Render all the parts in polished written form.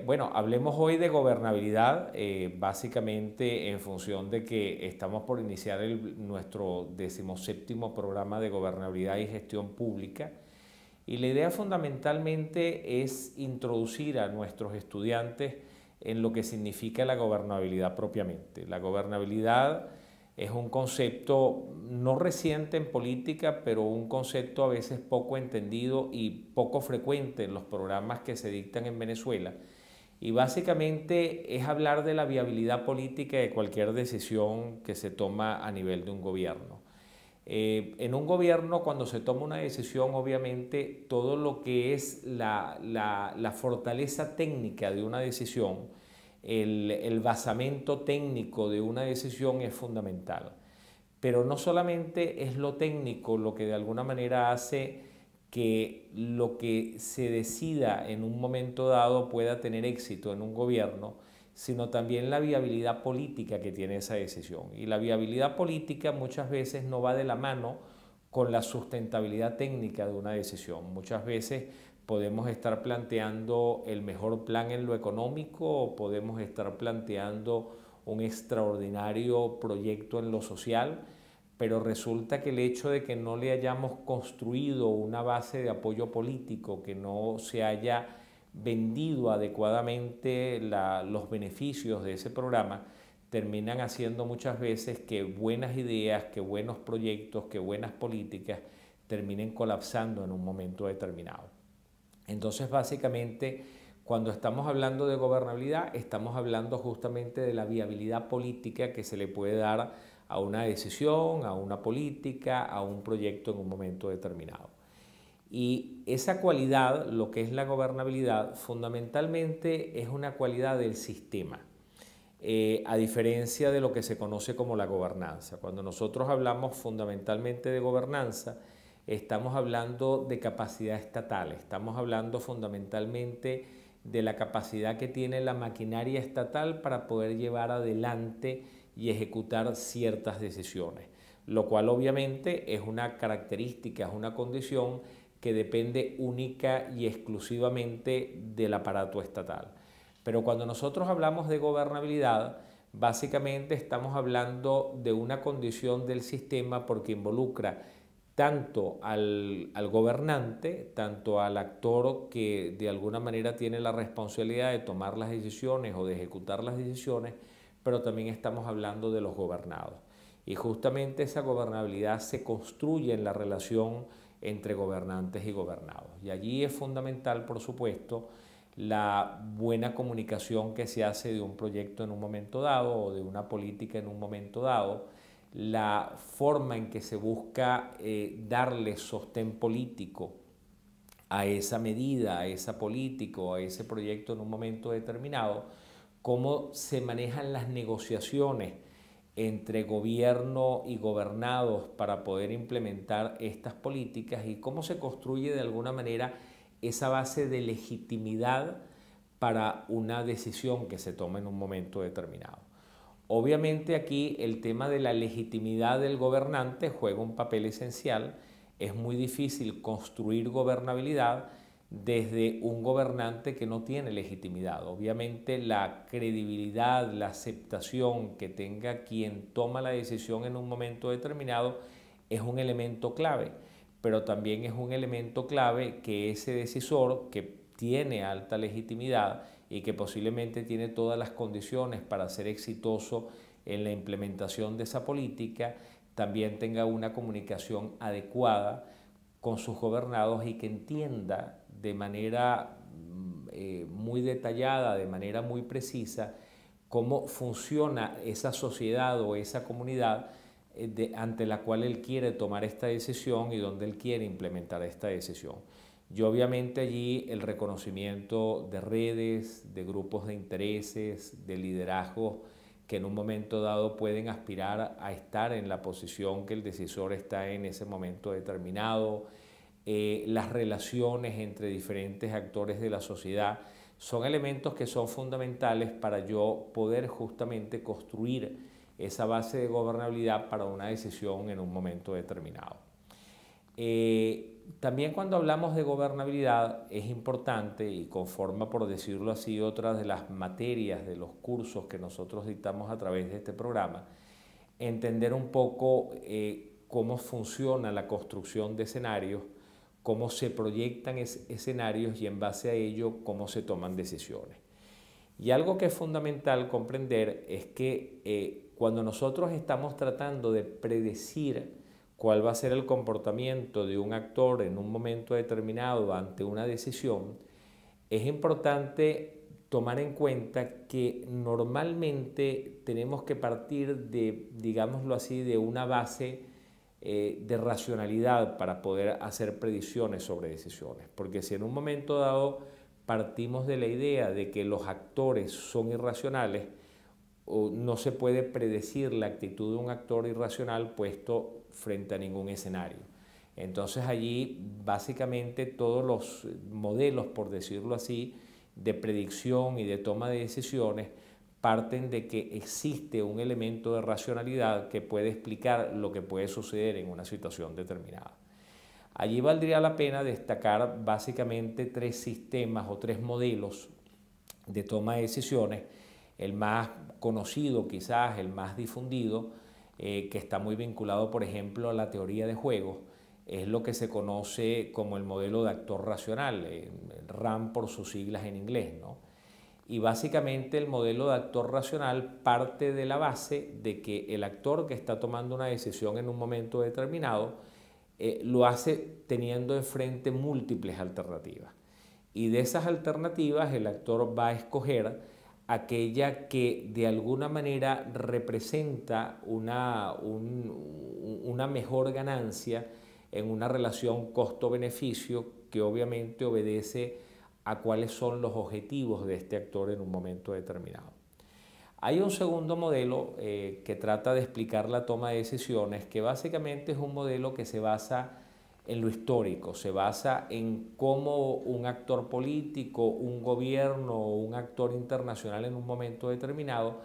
Bueno, hablemos hoy de gobernabilidad, básicamente en función de que estamos por iniciar nuestro 17º programa de gobernabilidad y gestión pública. Y la idea fundamentalmente es introducir a nuestros estudiantes en lo que significa la gobernabilidad propiamente. La gobernabilidad es un concepto no reciente en política, pero un concepto a veces poco entendido y poco frecuente en los programas que se dictan en Venezuela. Y básicamente es hablar de la viabilidad política de cualquier decisión que se toma a nivel de un gobierno. En un gobierno, cuando se toma una decisión, obviamente todo lo que es la fortaleza técnica de una decisión, el basamento técnico de una decisión es fundamental. Pero no solamente es lo técnico lo que de alguna manera hace que lo que se decida en un momento dado pueda tener éxito en un gobierno, sino también la viabilidad política que tiene esa decisión. Y la viabilidad política muchas veces no va de la mano con la sustentabilidad técnica de una decisión. Muchas veces podemos estar planteando el mejor plan en lo económico o podemos estar planteando un extraordinario proyecto en lo social, pero resulta que el hecho de que no le hayamos construido una base de apoyo político, que no se haya vendido adecuadamente los beneficios de ese programa, terminan haciendo muchas veces que buenas ideas, que buenos proyectos, que buenas políticas terminen colapsando en un momento determinado. Entonces, básicamente, cuando estamos hablando de gobernabilidad, estamos hablando justamente de la viabilidad política que se le puede dar a una decisión, a una política, a un proyecto en un momento determinado. Y esa cualidad, lo que es la gobernabilidad, fundamentalmente es una cualidad del sistema, a diferencia de lo que se conoce como la gobernanza. Cuando nosotros hablamos fundamentalmente de gobernanza, estamos hablando de capacidad estatal, estamos hablando fundamentalmente de la capacidad que tiene la maquinaria estatal para poder llevar adelante y ejecutar ciertas decisiones, lo cual obviamente es una característica, es una condición que depende única y exclusivamente del aparato estatal. Pero cuando nosotros hablamos de gobernabilidad, básicamente estamos hablando de una condición del sistema porque involucra tanto al gobernante, tanto al actor que de alguna manera tiene la responsabilidad de tomar las decisiones o de ejecutar las decisiones, pero también estamos hablando de los gobernados. Y justamente esa gobernabilidad se construye en la relación entre gobernantes y gobernados. Y allí es fundamental, por supuesto, la buena comunicación que se hace de un proyecto en un momento dado o de una política en un momento dado, la forma en que se busca darle sostén político a esa medida, a esa política o a ese proyecto en un momento determinado, cómo se manejan las negociaciones entre gobierno y gobernados para poder implementar estas políticas y cómo se construye de alguna manera esa base de legitimidad para una decisión que se toma en un momento determinado. Obviamente aquí el tema de la legitimidad del gobernante juega un papel esencial. Es muy difícil construir gobernabilidad desde un gobernante que no tiene legitimidad. Obviamente la credibilidad, la aceptación que tenga quien toma la decisión en un momento determinado es un elemento clave, pero también es un elemento clave que ese decisor que tiene alta legitimidad y que posiblemente tiene todas las condiciones para ser exitoso en la implementación de esa política, también tenga una comunicación adecuada con sus gobernados y que entienda de manera muy detallada, de manera muy precisa, cómo funciona esa sociedad o esa comunidad ante la cual él quiere tomar esta decisión y donde él quiere implementar esta decisión. Y obviamente allí el reconocimiento de redes, de grupos de intereses, de liderazgos que en un momento dado pueden aspirar a estar en la posición que el decisor está en ese momento determinado, las relaciones entre diferentes actores de la sociedad, son elementos que son fundamentales para yo poder justamente construir esa base de gobernabilidad para una decisión en un momento determinado. También cuando hablamos de gobernabilidad es importante y conforma, por decirlo así, otra de las materias de los cursos que nosotros dictamos a través de este programa, entender un poco cómo funciona la construcción de escenarios, cómo se proyectan escenarios y en base a ello cómo se toman decisiones. Y algo que es fundamental comprender es que cuando nosotros estamos tratando de predecir cuál va a ser el comportamiento de un actor en un momento determinado ante una decisión, es importante tomar en cuenta que normalmente tenemos que partir de, digámoslo así, de una base de racionalidad para poder hacer predicciones sobre decisiones. Porque si en un momento dado partimos de la idea de que los actores son irracionales, no se puede predecir la actitud de un actor irracional puesto frente a ningún escenario. Entonces allí básicamente todos los modelos, por decirlo así, de predicción y de toma de decisiones parten de que existe un elemento de racionalidad que puede explicar lo que puede suceder en una situación determinada. Allí valdría la pena destacar básicamente tres sistemas o tres modelos de toma de decisiones. El más conocido, quizás el más difundido, que está muy vinculado, por ejemplo, a la teoría de juegos, es lo que se conoce como el modelo de actor racional, RAM por sus siglas en inglés, ¿no? Y básicamente el modelo de actor racional parte de la base de que el actor que está tomando una decisión en un momento determinado lo hace teniendo enfrente múltiples alternativas. Y de esas alternativas el actor va a escoger aquella que de alguna manera representa una mejor ganancia en una relación costo-beneficio que obviamente obedece a cuáles son los objetivos de este actor en un momento determinado. Hay un segundo modelo que trata de explicar la toma de decisiones, que básicamente es un modelo que se basa en lo histórico, se basa en cómo un actor político, un gobierno o un actor internacional en un momento determinado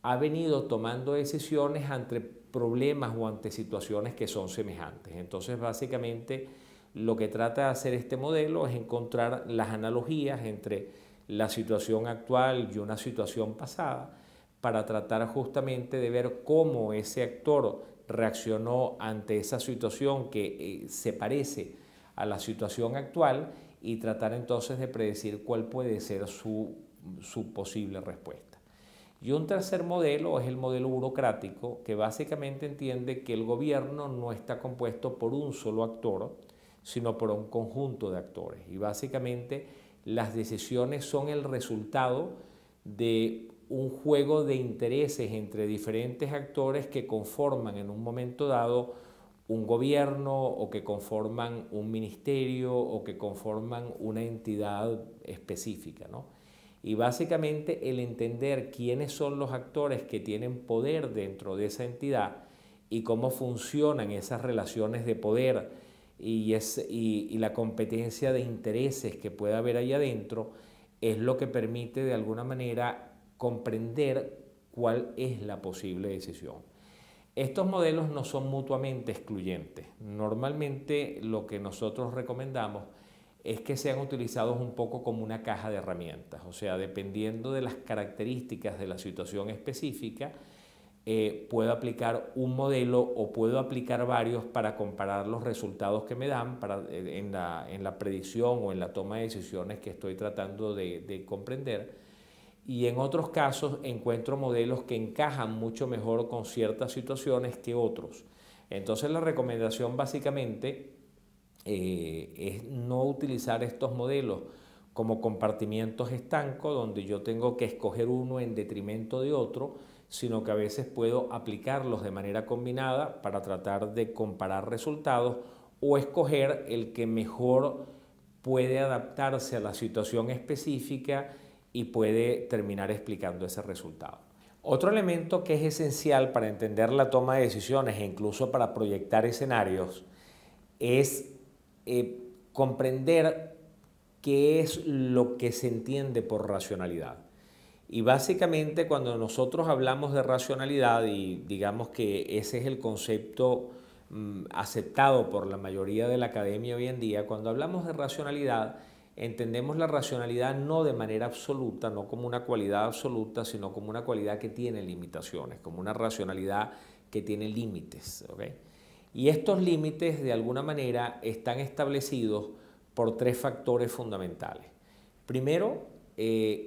ha venido tomando decisiones ante problemas o ante situaciones que son semejantes. Entonces, básicamente, lo que trata de hacer este modelo es encontrar las analogías entre la situación actual y una situación pasada para tratar justamente de ver cómo ese actor reaccionó ante esa situación que se parece a la situación actual y tratar entonces de predecir cuál puede ser su posible respuesta. Y un tercer modelo es el modelo burocrático, que básicamente entiende que el gobierno no está compuesto por un solo actor, sino por un conjunto de actores. Y básicamente las decisiones son el resultado de un juego de intereses entre diferentes actores que conforman en un momento dado un gobierno o que conforman un ministerio o que conforman una entidad específica, ¿no? Y básicamente el entender quiénes son los actores que tienen poder dentro de esa entidad y cómo funcionan esas relaciones de poder y la competencia de intereses que puede haber ahí adentro es lo que permite de alguna manera comprender cuál es la posible decisión. Estos modelos no son mutuamente excluyentes. Normalmente lo que nosotros recomendamos es que sean utilizados un poco como una caja de herramientas, o sea, dependiendo de las características de la situación específica, puedo aplicar un modelo o puedo aplicar varios para comparar los resultados que me dan en la predicción o en la toma de decisiones que estoy tratando de comprender. Y en otros casos encuentro modelos que encajan mucho mejor con ciertas situaciones que otros. Entonces la recomendación básicamente es no utilizar estos modelos como compartimientos estancos donde yo tengo que escoger uno en detrimento de otro, sino que a veces puedo aplicarlos de manera combinada para tratar de comparar resultados o escoger el que mejor puede adaptarse a la situación específica y puede terminar explicando ese resultado. Otro elemento que es esencial para entender la toma de decisiones e incluso para proyectar escenarios es comprender qué es lo que se entiende por racionalidad. Y básicamente cuando nosotros hablamos de racionalidad, y digamos que ese es el concepto aceptado por la mayoría de la academia hoy en día, cuando hablamos de racionalidad, entendemos la racionalidad no de manera absoluta, no como una cualidad absoluta, sino como una cualidad que tiene limitaciones, como una racionalidad que tiene límites, ¿okay? Y estos límites, de alguna manera, están establecidos por tres factores fundamentales. Primero,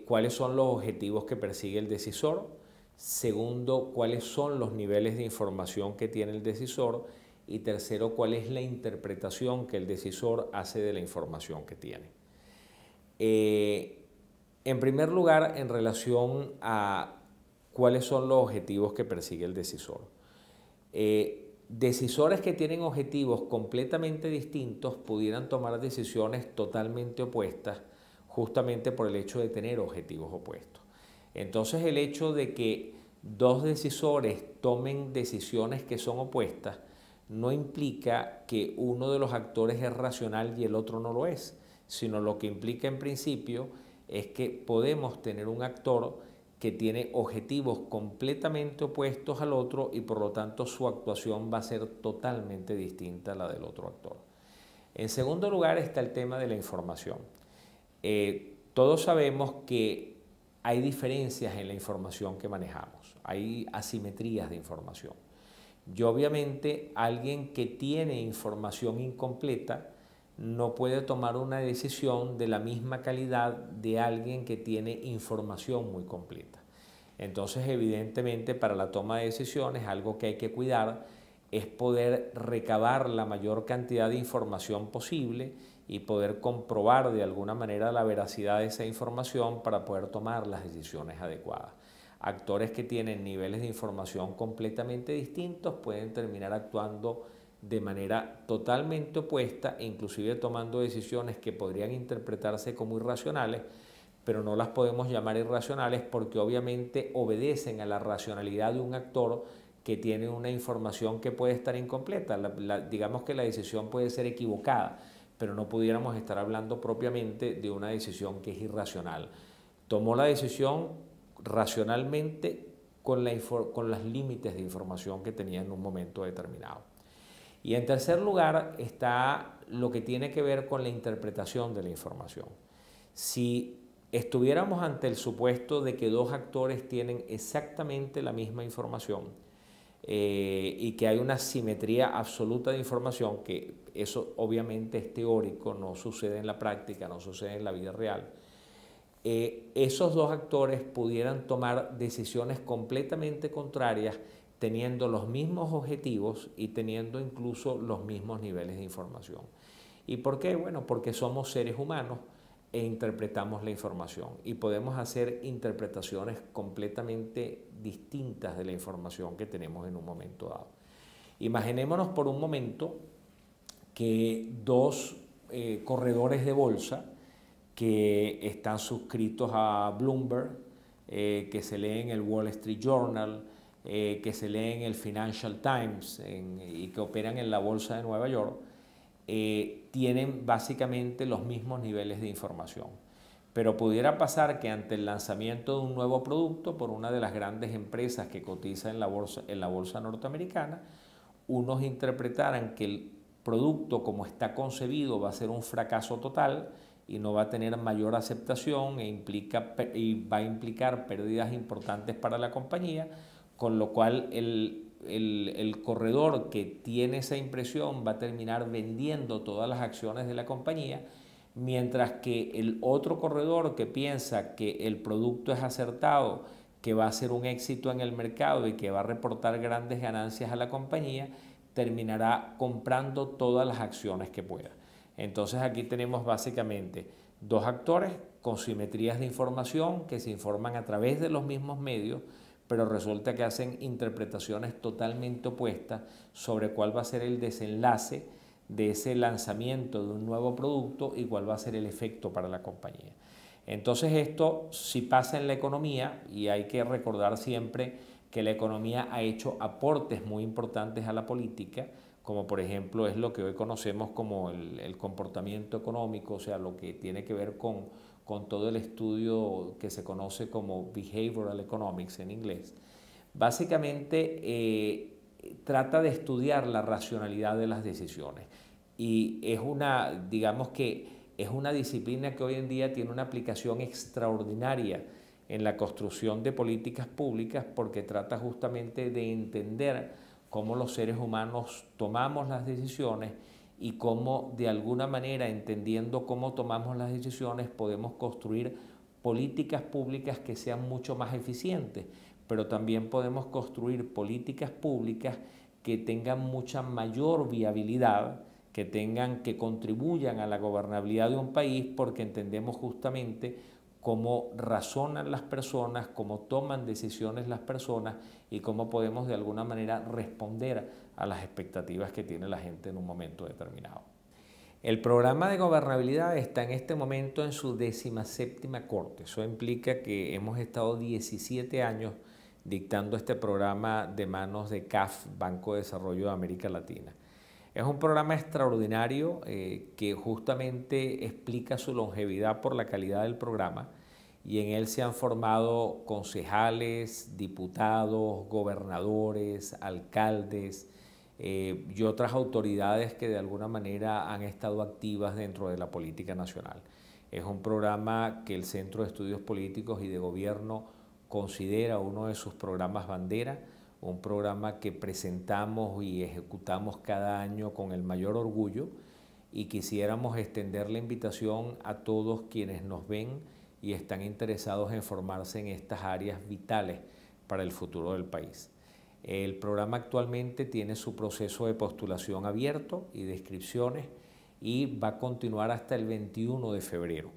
cuáles son los objetivos que persigue el decisor. Segundo, cuáles son los niveles de información que tiene el decisor. Y tercero, cuál es la interpretación que el decisor hace de la información que tiene. En primer lugar, en relación a cuáles son los objetivos que persigue el decisor. Decisores que tienen objetivos completamente distintos pudieran tomar decisiones totalmente opuestas justamente por el hecho de tener objetivos opuestos. Entonces, el hecho de que dos decisores tomen decisiones que son opuestas no implica que uno de los actores es racional y el otro no lo es, sino lo que implica en principio es que podemos tener un actor que tiene objetivos completamente opuestos al otro y por lo tanto su actuación va a ser totalmente distinta a la del otro actor. En segundo lugar está el tema de la información. Todos sabemos que hay diferencias en la información que manejamos, hay asimetrías de información. Y obviamente alguien que tiene información incompleta no puede tomar una decisión de la misma calidad de alguien que tiene información muy completa. Entonces, evidentemente, para la toma de decisiones, algo que hay que cuidar es poder recabar la mayor cantidad de información posible y poder comprobar de alguna manera la veracidad de esa información para poder tomar las decisiones adecuadas. Actores que tienen niveles de información completamente distintos pueden terminar actuando de manera totalmente opuesta e inclusive tomando decisiones que podrían interpretarse como irracionales, pero no las podemos llamar irracionales porque obviamente obedecen a la racionalidad de un actor que tiene una información que puede estar incompleta. Digamos que la decisión puede ser equivocada, pero no pudiéramos estar hablando propiamente de una decisión que es irracional. Tomó la decisión racionalmente con los límites de información que tenía en un momento determinado. Y en tercer lugar está lo que tiene que ver con la interpretación de la información. Si estuviéramos ante el supuesto de que dos actores tienen exactamente la misma información y que hay una simetría absoluta de información, que eso obviamente es teórico, no sucede en la práctica, no sucede en la vida real, esos dos actores pudieran tomar decisiones completamente contrarias teniendo los mismos objetivos y teniendo incluso los mismos niveles de información. ¿Y por qué? Bueno, porque somos seres humanos e interpretamos la información y podemos hacer interpretaciones completamente distintas de la información que tenemos en un momento dado. Imaginémonos por un momento que dos corredores de bolsa que están suscritos a Bloomberg, que se leen el Wall Street Journal, que se leen el Financial Times y que operan en la bolsa de Nueva York, tienen básicamente los mismos niveles de información. Pero pudiera pasar que ante el lanzamiento de un nuevo producto por una de las grandes empresas que cotiza en la bolsa norteamericana, unos interpretaran que el producto como está concebido va a ser un fracaso total y no va a tener mayor aceptación y va a implicar pérdidas importantes para la compañía, con lo cual el corredor que tiene esa impresión va a terminar vendiendo todas las acciones de la compañía, mientras que el otro corredor que piensa que el producto es acertado, que va a ser un éxito en el mercado y que va a reportar grandes ganancias a la compañía, terminará comprando todas las acciones que pueda. Entonces aquí tenemos básicamente dos actores con simetrías de información que se informan a través de los mismos medios, pero resulta que hacen interpretaciones totalmente opuestas sobre cuál va a ser el desenlace de ese lanzamiento de un nuevo producto y cuál va a ser el efecto para la compañía. Entonces esto sí pasa en la economía y hay que recordar siempre que la economía ha hecho aportes muy importantes a la política, como por ejemplo es lo que hoy conocemos como el comportamiento económico, o sea, lo que tiene que ver con todo el estudio que se conoce como Behavioral Economics en inglés. Básicamente trata de estudiar la racionalidad de las decisiones y es una, digamos que es una disciplina que hoy en día tiene una aplicación extraordinaria en la construcción de políticas públicas porque trata justamente de entender cómo los seres humanos tomamos las decisiones y cómo de alguna manera, entendiendo cómo tomamos las decisiones, podemos construir políticas públicas que sean mucho más eficientes, pero también podemos construir políticas públicas que tengan mucha mayor viabilidad, que contribuyan a la gobernabilidad de un país, porque entendemos justamente cómo razonan las personas, cómo toman decisiones las personas y cómo podemos de alguna manera responder a las expectativas que tiene la gente en un momento determinado. El programa de gobernabilidad está en este momento en su 17ª corte. Eso implica que hemos estado 17 años dictando este programa de manos de CAF, Banco de Desarrollo de América Latina. Es un programa extraordinario que justamente explica su longevidad por la calidad del programa y en él se han formado concejales, diputados, gobernadores, alcaldes y otras autoridades que de alguna manera han estado activas dentro de la política nacional. Es un programa que el Centro de Estudios Políticos y de Gobierno considera uno de sus programas bandera, un programa que presentamos y ejecutamos cada año con el mayor orgullo y quisiéramos extender la invitación a todos quienes nos ven y están interesados en formarse en estas áreas vitales para el futuro del país. El programa actualmente tiene su proceso de postulación abierto y de inscripciones y va a continuar hasta el 21 de febrero.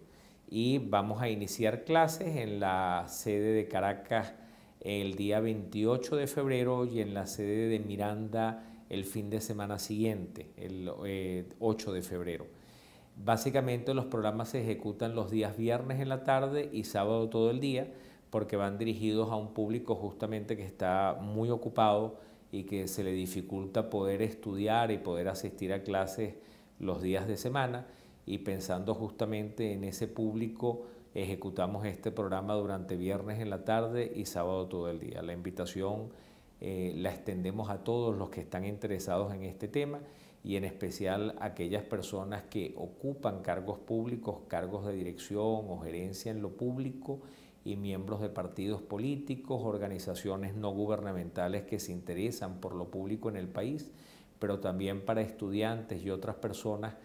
Y vamos a iniciar clases en la sede de Caracas el día 28 de febrero y en la sede de Miranda el fin de semana siguiente, el 8 de febrero. Básicamente los programas se ejecutan los días viernes en la tarde y sábado todo el día porque van dirigidos a un público justamente que está muy ocupado y que se le dificulta poder estudiar y poder asistir a clases los días de semana y pensando justamente en ese público ejecutamos este programa durante viernes en la tarde y sábado todo el día. La invitación la extendemos a todos los que están interesados en este tema y en especial a aquellas personas que ocupan cargos públicos, cargos de dirección o gerencia en lo público y miembros de partidos políticos, organizaciones no gubernamentales que se interesan por lo público en el país, pero también para estudiantes y otras personas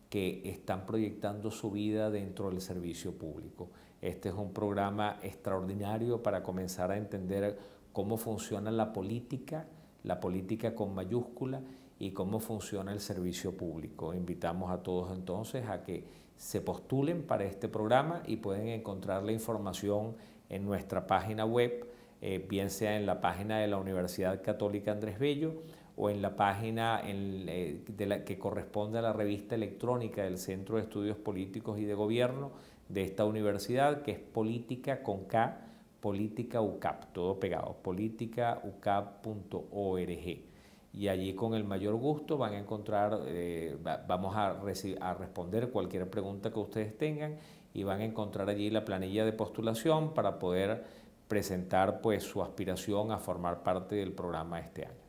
que están proyectando su vida dentro del servicio público. Este es un programa extraordinario para comenzar a entender cómo funciona la política con mayúscula y cómo funciona el servicio público. Invitamos a todos entonces a que se postulen para este programa y pueden encontrar la información en nuestra página web, bien sea en la página de la Universidad Católica Andrés Bello o en la página que corresponde a la revista electrónica del Centro de Estudios Políticos y de Gobierno de esta universidad, que es Política con K, Política UCAP, todo pegado, politicaucap.org. Y allí con el mayor gusto van a encontrar, vamos a responder cualquier pregunta que ustedes tengan y van a encontrar allí la planilla de postulación para poder presentar pues su aspiración a formar parte del programa este año.